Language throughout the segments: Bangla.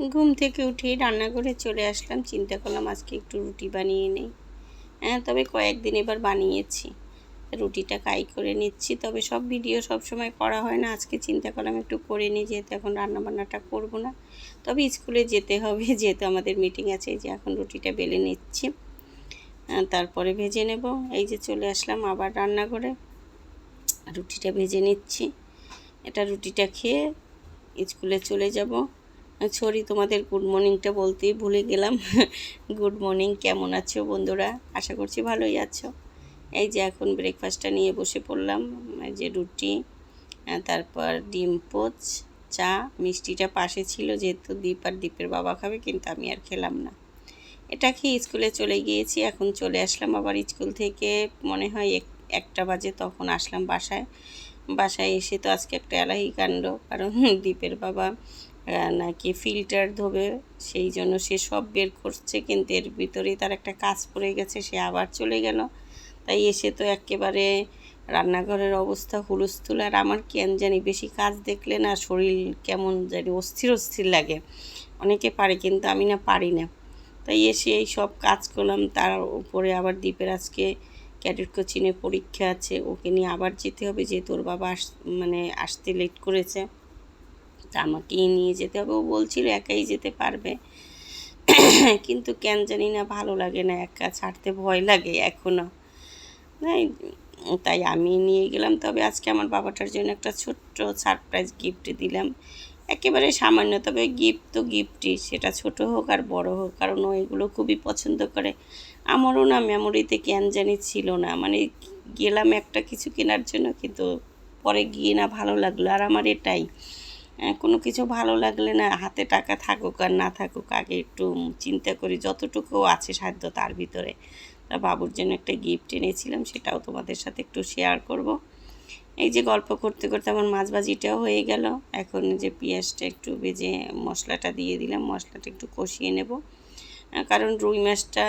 ঘুম থেকে উঠেই রান্নাঘরে চলে আসলাম, চিন্তা করলাম আজকে একটু রুটি বানিয়ে নেই। তবে কয়েকদিন এবার বানিয়েছি, রুটিটা কাই করে নিচ্ছি। তবে সব ভিডিও সব সময় করা হয় না, আজকে চিন্তা করলাম একটু করে নিই, যেহেতু এখন রান্নাবান্নাটা করব না। তবে স্কুলে যেতে হবে, যেহেতু আমাদের মিটিং আছে। এই যে এখন রুটিটা বেলে নিচ্ছি, তারপরে ভেজে নেব। এই যে চলে আসলাম আবার রান্নাঘরে, রুটিটা ভেজে নিচ্ছি। রুটিটা খেয়ে স্কুলে চলে যাব। সরি, তোমাদের গুড মর্নিংটা বলতেই ভুলে গেলাম। গুড মর্নিং, কেমন আছো বন্ধুরা? আশা করছি ভালোই আছো। এই যে এখন ব্রেকফাস্টটা নিয়ে বসে পড়লাম। যে রুটি, তারপর ডিম পোচ, চা, মিষ্টিটা পাশে ছিল, যেহেতু দীপ আর দীপের বাবা খাবে, কিন্তু আমি আর খেলাম না। এটা খেয়ে স্কুলে চলে গিয়েছি। এখন চলে আসলাম আবার স্কুল থেকে, মনে হয় 1টা বাজে, তখন আসলাম বাসায় এসে তো আজকে একটা এলাহি কাণ্ড, কারণ দীপের বাবা নাকি ফিল্টার ধোবে, সেই জন্য সে সব বের করছে, কিন্তু এর ভিতরেই তার একটা কাজ পড়ে গেছে, সে আবার চলে গেল। তাই এসে তো একেবারে রান্নাঘরের অবস্থা হুলস্থুল। আর আমার কেন জানি বেশি কাজ দেখলে না শরীর কেমন জানি অস্থির অস্থির লাগে। অনেকে পারে, কিন্তু আমি না পারি না। তাই এসে এই সব কাজ করলাম। তার উপরে আবার দীপের আজকে ক্যাডেট কোচিংয়ে পরীক্ষা আছে, ওকে নিয়ে আবার যেতে হবে, যেহেতু ওর বাবা আসতে লেট করেছে, তা আমাকেই নিয়ে যেতে হবে। ও বলছিল একাই যেতে পারবে, কিন্তু কেন জানি না ভালো লাগে না, একা ছাড়তে ভয় লাগে এখনও। তাই আমি নিয়ে গেলাম। তবে আজকে আমার বাবাটার জন্য একটা ছোট্ট সারপ্রাইজ গিফট দিলাম, একেবারে সামান্য, তবে গিফট তো গিফটই, সেটা ছোট হোক আর বড় হোক, কারণ ও এগুলো খুবই পছন্দ করে। আমারও না মেমোরিতে কেন জানি ছিল না, মানে গেলাম একটা কিছু কেনার জন্য, কিন্তু পরে গিয়ে না ভালো লাগলো। আর আমার এটাই, কোনো কিছু ভালো লাগলে না, হাতে টাকা থাকুক আর না থাকুক, আগে একটু চিন্তা করি যতটুকু আছে সাধ্য তার ভিতরে। তা বাবুর জন্য একটা গিফট এনেছিলাম, সেটাও তোমাদের সাথে একটু শেয়ার করব। এই যে গল্প করতে করতে আমার মাছ ভাজিটাও হয়ে গেল। এখন যে পেঁয়াজটা একটু ভেজে মশলাটা দিয়ে দিলাম, মশলাটা একটু কষিয়ে নেব, কারণ রুই মাছটা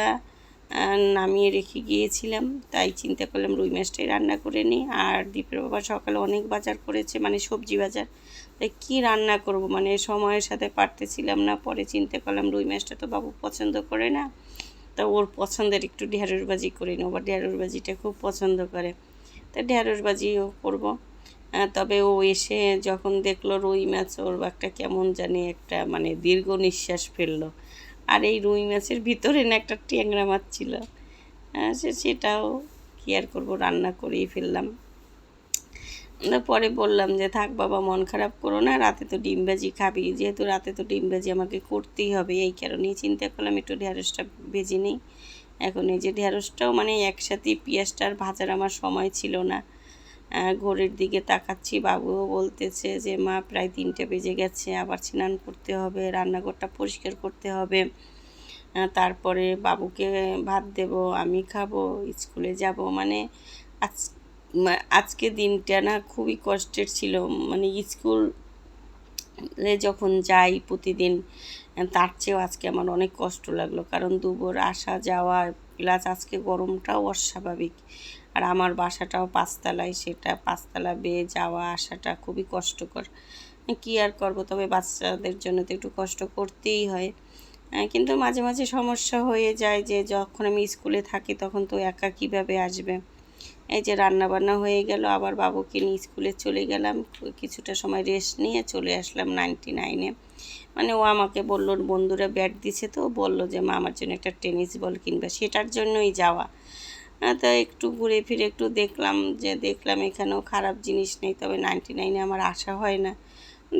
নামিয়ে রেখে গিয়েছিলাম, তাই চিন্তা করলাম রুই মাছটাই রান্না করে নিই। আর দীপের বাবা সকালে অনেক বাজার করেছে, মানে সবজি বাজার, তাই কী রান্না করব, মানে সময়ের সাথে পারতেছিলাম না। পরে চিন্তা করলাম রুই মাছটা তো বাবু পছন্দ করে না, তা ওর পছন্দের একটু ঢেঁড়স ভাজি করে নেব, ঢেঁড়স ভাজিটা খুব পছন্দ করে, তা ঢেঁড়স ভাজিও করব। তবে ও এসে যখন দেখলো রুই মাছ, ওর একটা কেমন জানি একটা মানে দীর্ঘ নিঃশ্বাস ফেললো। আর এই রুই মাছের ভিতরে না একটা ট্যাংরা মাছ ছিল, সেটাও কী আর করবো, রান্না করেই ফেললাম। পরে বললাম যে থাক বাবা, মন খারাপ করো না, রাতে তো ডিম ভাজি খাবি, যেহেতু রাতে তো ডিম ভাজি আমাকে করতেই হবে, এই কারণেই চিন্তা করলাম একটু ঢেঁড়সটা ভেজে নিই। এখন এই যে ঢেঁড়সটাও মানে একসাথে পেঁয়াজটার ভাজার আমার সময় ছিল না। ঘড়ির দিকে তাকাচ্ছি, বাবুও বলতেছে যে মা প্রায় 3টে বেজে গেছে, আবার স্নান করতে হবে, রান্নাঘরটা পরিষ্কার করতে হবে, তারপরে বাবুকে ভাত দেব, আমি খাবো, স্কুলে যাব। মানে আজ আজকে দিনটা না খুবই কষ্টের ছিল। মানে স্কুলে যখন যাই প্রতিদিন, তার চেয়েও আজকে আমার অনেক কষ্ট লাগলো, কারণ দুপুর আসা যাওয়া, প্লাস আজকে গরমটাও অস্বাভাবিক। আর আমার বাসাটাও 5তলায়, সেটা 5তলা বেয়ে যাওয়া আসাটা খুবই কষ্টকর। কী আর করবো, তবে বাচ্চাদের জন্য তো একটু কষ্ট করতেই হয়। কিন্তু মাঝে মাঝে সমস্যা হয়ে যায়, যে যখন আমি স্কুলে থাকি তখন তো একা কীভাবে আসবে। এই যে রান্নাবান্না হয়ে গেল, আবার বাবুকে নিয়ে স্কুলে চলে গেলাম, কিছুটা সময় রেস্ট নিয়ে চলে আসলাম 99-এ। মানে ও আমাকে বললো, বন্ধুরা ব্যাট দিছে, তো বললো যে মা আমার জন্য একটা টেনিস বল কিনবে, সেটার জন্যই যাওয়া। তা একটু ঘুরে ফিরে একটু দেখলাম এখানেও খারাপ জিনিস নেই, তবে 99-এ আমার আসা হয় না।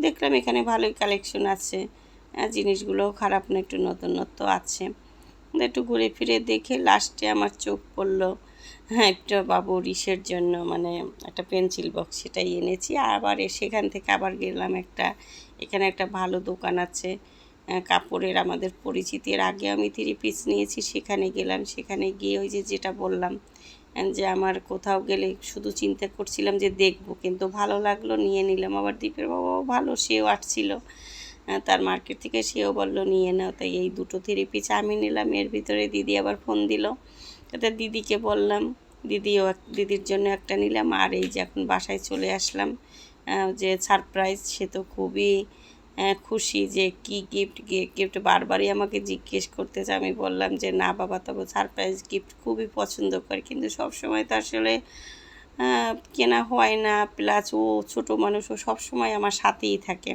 দেখলাম এখানে ভালোই কালেকশন আছে, জিনিসগুলোও খারাপ না, একটু নতুনত্ব আছে। একটু ঘুরে ফিরে দেখে লাস্টে আমার চোখ পড়লো একটা বাবুর ইসের জন্য, মানে একটা পেন্সিল বক্স, সেটাই এনেছি। আবার সেখান থেকে আবার গেলাম এখানে একটা ভালো দোকান আছে কাপড়ের, আমাদের পরিচিতির, আগে আমি 3 পিস নিয়েছি, সেখানে গেলাম। সেখানে গিয়ে ওই যেটা বললাম, যে আমার কোথাও গেলে শুধু চিন্তা করছিলাম যে দেখবো, কিন্তু ভালো লাগলো, নিয়ে নিলাম। আবার দীপের বাবাও ভালো, সেও আসছিল তার মার্কেট থেকে, সেও বললো নিয়ে নাও। তাই এই 2 3 পিস আমি নিলাম। এর ভিতরে দিদি আবার ফোন দিল, তাতে দিদিকে বললাম, দিদির জন্য একটা নিলাম। আর এই যে এখন বাসায় চলে আসলাম, যে সারপ্রাইজ, সে তো খুবই খুশি যে কি গিফট গিফট বারবারই আমাকে জিজ্ঞেস করতেছে। আমি বললাম যে না বাবা, তবে সারপ্রাইজ গিফট খুবই পছন্দ করে, কিন্তু সবসময় তো আসলে কেনা হয় না, প্লাস ও ছোটো মানুষ, ও সবসময় আমার সাথেই থাকে।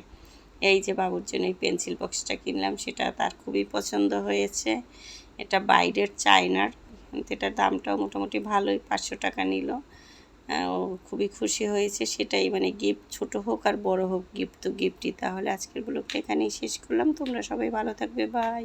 এই যে বাবুর জন্য এই পেন্সিল বক্সটা কিনলাম, সেটা তার খুবই পছন্দ হয়েছে। এটা বাইরের চায়নার, কিন্তু এটার দামটাও মোটামুটি ভালোই, 500 টাকা নিল। ও খুবই খুশি হয়েছে, সেটাই মানে গিফট ছোট হোক আর বড় হোক, গিফট তো গিফটই। তাহলে আজকের ব্লগটা এখানেই শেষ করলাম। তোমরা সবাই ভালো থাকবে, বাই।